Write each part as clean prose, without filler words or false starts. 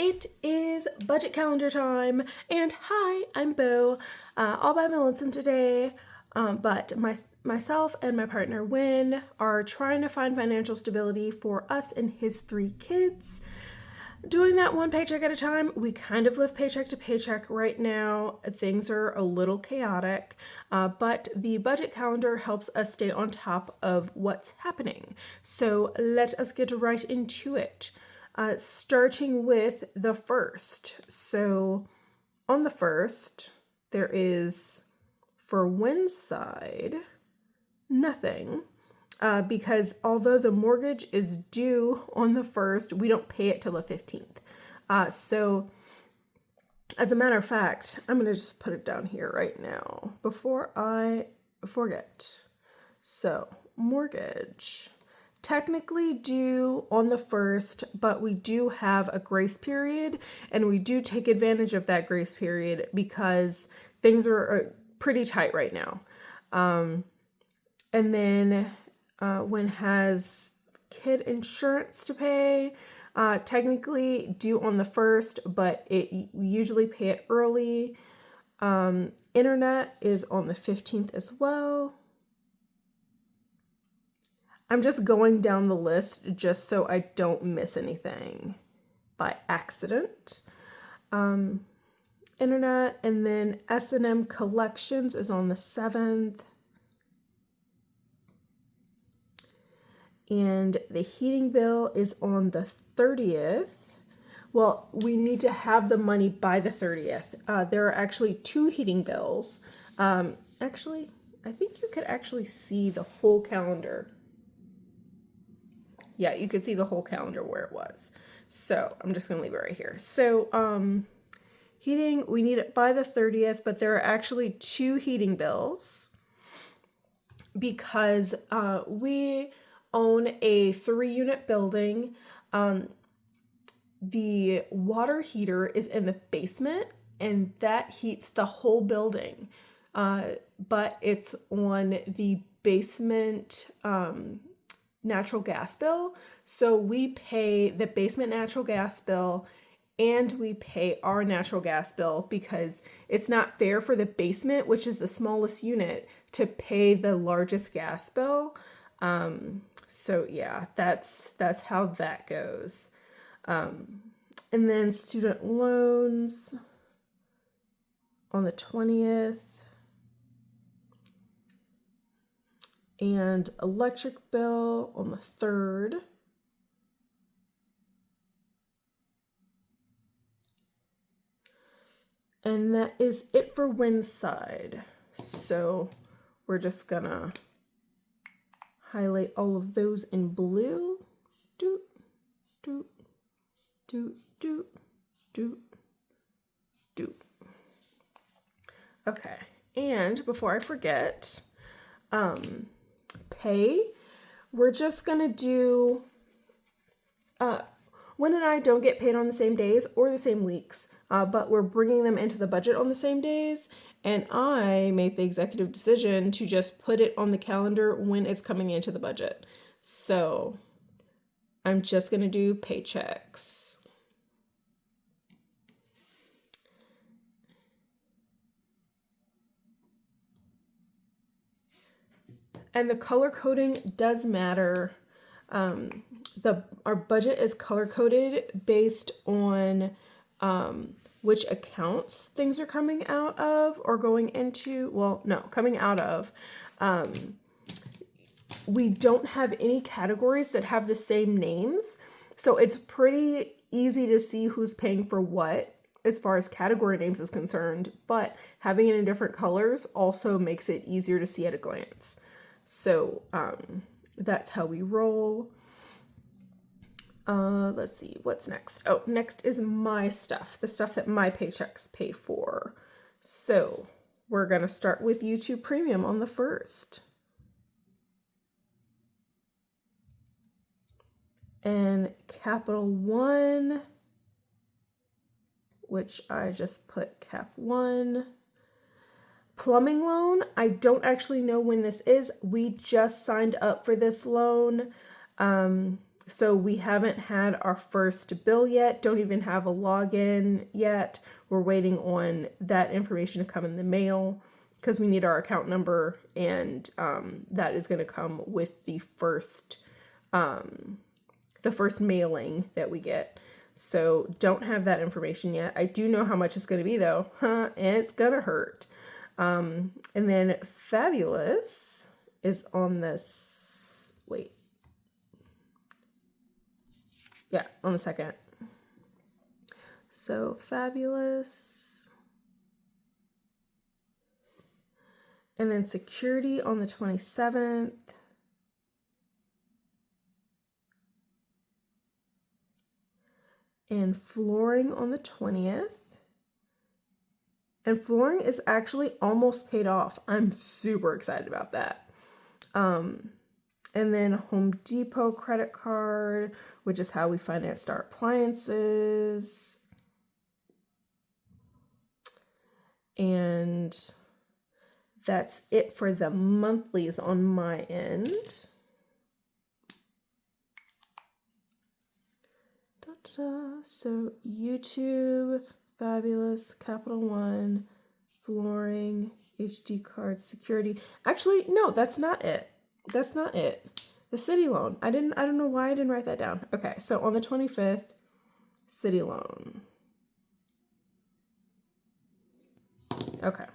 It is budget calendar time, and hi, I'm Boo, all by Millicent today. But myself and my partner Win are trying to find financial stability for us and his 3 kids. Doing that one paycheck at a time. We kind of live paycheck to paycheck right now. Things are a little chaotic, but the budget calendar helps us stay on top of what's happening. So let us get right into it. Starting with the first. So on the first, there is, for Win's side, nothing. Because although the mortgage is due on the 1st, we don't pay it till the 15th. So as a matter of fact, I'm going to just put it down here right now before I forget. So mortgage, technically due on the 1st, but we do have a grace period, and we do take advantage of that grace period because things are pretty tight right now. And then Win has kid insurance to pay, technically due on the 1st, but we usually pay it early. Internet is on the 15th as well. I'm just going down the list just so I don't miss anything by accident. Internet, and then S&M collections is on the 7th. And the heating bill is on the 30th. Well, we need to have the money by the 30th. There are actually 2 heating bills. Actually, I think you could actually see the whole calendar. Yeah, you could see the whole calendar where it was. So I'm just going to leave it right here. So heating, we need it by the 30th, but there are actually 2 heating bills because we own a 3-unit building. The water heater is in the basement, and that heats the whole building. But it's on the basement natural gas bill. So we pay the basement natural gas bill and we pay our natural gas bill because it's not fair for the basement, which is the smallest unit, to pay the largest gas bill. So yeah, that's how that goes. And then student loans on the 20th. And electric bill on the 3rd. And that is it for Win's side. So we're just gonna highlight all of those in blue. Doot, doot, doot, doot, doot, doot. Okay, and before I forget, pay, we're just gonna do, Win and I don't get paid on the same days or the same weeks, but we're bringing them into the budget on the same days. And I made the executive decision to just put it on the calendar when it's coming into the budget. So I'm just going to do paychecks. And the color coding does matter. Our budget is color coded based on which accounts things are coming out of or going into. Well, no, coming out of. We don't have any categories that have the same names, so it's pretty easy to see who's paying for what as far as category names is concerned, but having it in different colors also makes it easier to see at a glance. So that's how we roll. Let's see, what's next? Oh, next is my stuff, the stuff that my paychecks pay for. So we're gonna start with YouTube Premium on the 1st. And Capital One, which I just put Cap 1. Plumbing loan, I don't actually know when this is. We just signed up for this loan. So we haven't had our first bill yet, don't even have a login yet. We're waiting on that information to come in the mail because we need our account number, and that is going to come with the first mailing that we get. So don't have that information yet. I do know how much it's going to be though, and it's going to hurt. And then Fabulous is on this, wait. Yeah, on the 2nd. So Fabulous. And then Security on the 27th. And Flooring on the 20th. And Flooring is actually almost paid off. I'm super excited about that. And then Home Depot credit card, which is how we financed our appliances. And that's it for the monthlies on my end. So YouTube, Fabulous, Capital One, Flooring, HD card, Security. Actually, no, that's not it. That's not it. The city loan. I don't know why I didn't write that down. Okay, so on the 25th, city loan. Okay.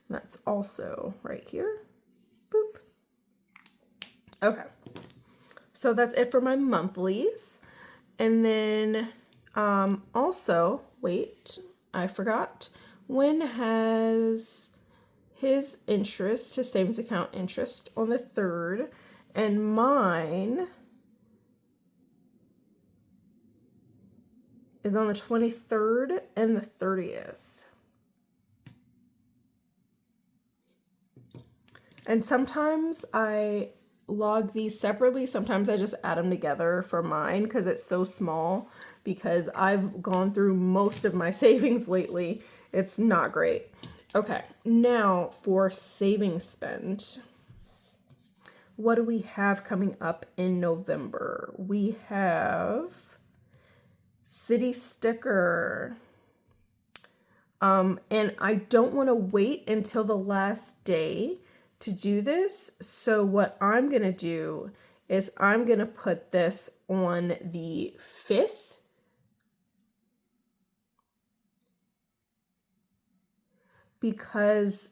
That's also right here. Boop. Okay. So that's it for my monthlies. And then also, wait, I forgot. Wynn has his interest, his savings account interest on the 3rd, and mine is on the 23rd and the 30th. And sometimes I log these separately. Sometimes I just add them together for mine because it's so small, because I've gone through most of my savings lately. It's not great. Okay, now for savings spend. What do we have coming up in November? We have City Sticker. And I don't want to wait until the last day to do this. So what I'm going to do is I'm going to put this on the 5th. Because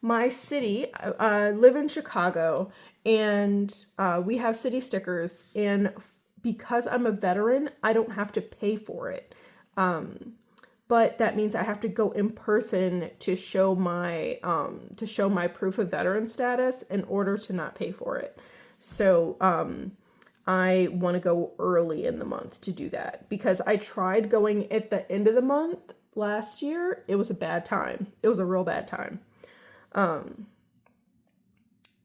my city, I live in Chicago, and we have city stickers, and because I'm a veteran, I don't have to pay for it. But that means I have to go in person to show my proof of veteran status in order to not pay for it. So I want to go early in the month to do that, because I tried going at the end of the month last year. It was a bad time. It was a real bad time.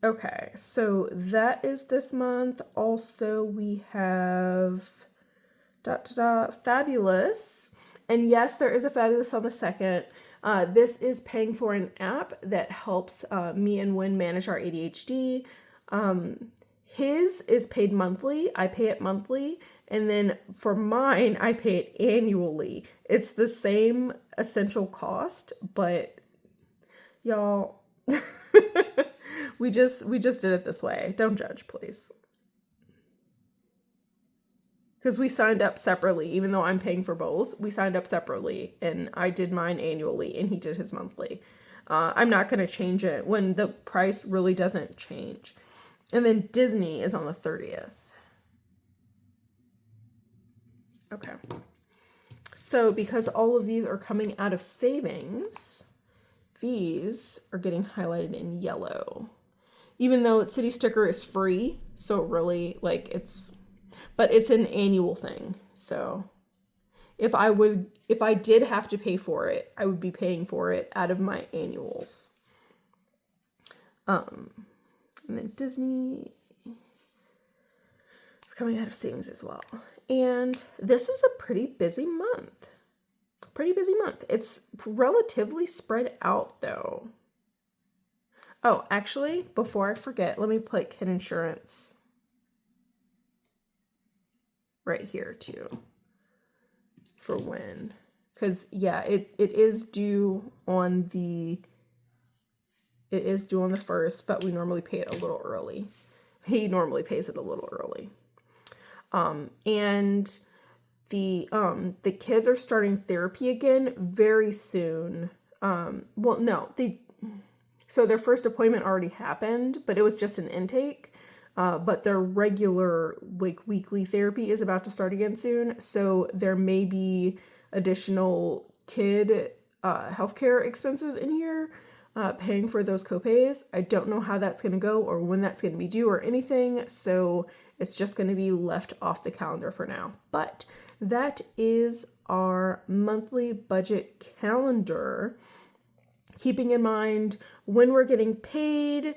Okay, so that is this month. Also, we have Fabulous. And yes, there is a Fabulous on the 2nd. This is paying for an app that helps me and Wynn manage our ADHD. His is paid monthly. I pay it monthly. And then for mine, I pay it annually. It's the same essential cost, but y'all, we just did it this way. Don't judge, please. Because we signed up separately, even though I'm paying for both. We signed up separately, and I did mine annually, and he did his monthly. I'm not going to change it when the price really doesn't change. And then Disney is on the 30th. Okay. So because all of these are coming out of savings, these are getting highlighted in yellow. Even though City Sticker is free, so really, like, but it's an annual thing. So if I did have to pay for it, I would be paying for it out of my annuals. And then Disney is coming out of savings as well. And this is a pretty busy month. It's relatively spread out though. Oh, actually, before I forget, let me put Kid Insurance. right here too for when, because yeah, it is due on the 1st, but we normally pay it a little early. He normally pays it a little early. And the kids are starting therapy again very soon. Well, no, so their first appointment already happened, but it was just an intake. But their regular, like, weekly therapy is about to start again soon. So there may be additional kid healthcare expenses in here, paying for those copays. I don't know how that's going to go or when that's going to be due or anything. So it's just going to be left off the calendar for now. But that is our monthly budget calendar. Keeping in mind when we're getting paid,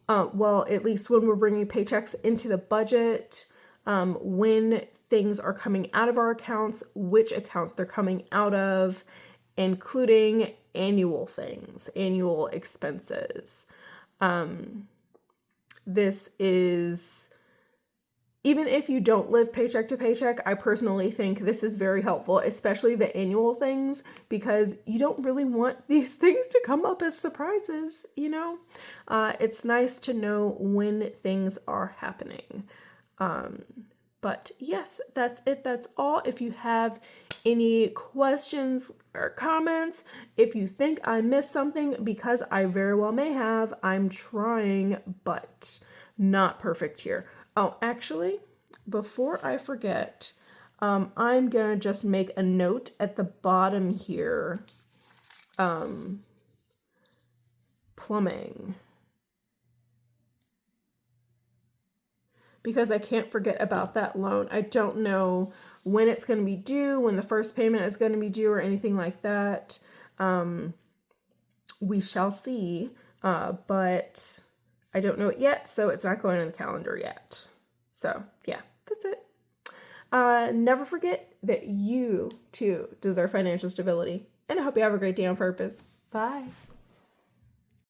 well, at least when we're bringing paychecks into the budget, when things are coming out of our accounts, which accounts they're coming out of, including annual things, annual expenses. This is, even if you don't live paycheck to paycheck, I personally think this is very helpful, especially the annual things, because you don't really want these things to come up as surprises, you know? It's nice to know when things are happening. But yes, that's it. That's all. If you have any questions or comments, if you think I missed something, because I very well may have, I'm trying, but not perfect here. Oh, actually, before I forget, I'm gonna just make a note at the bottom here. Plumbing. Because I can't forget about that loan. I don't know when it's going to be due, when the first payment is going to be due, or anything like that. We shall see, but I don't know it yet, so it's not going on the calendar yet. So yeah, that's it. Never forget that you too deserve financial stability, and I hope you have a great day on purpose. Bye.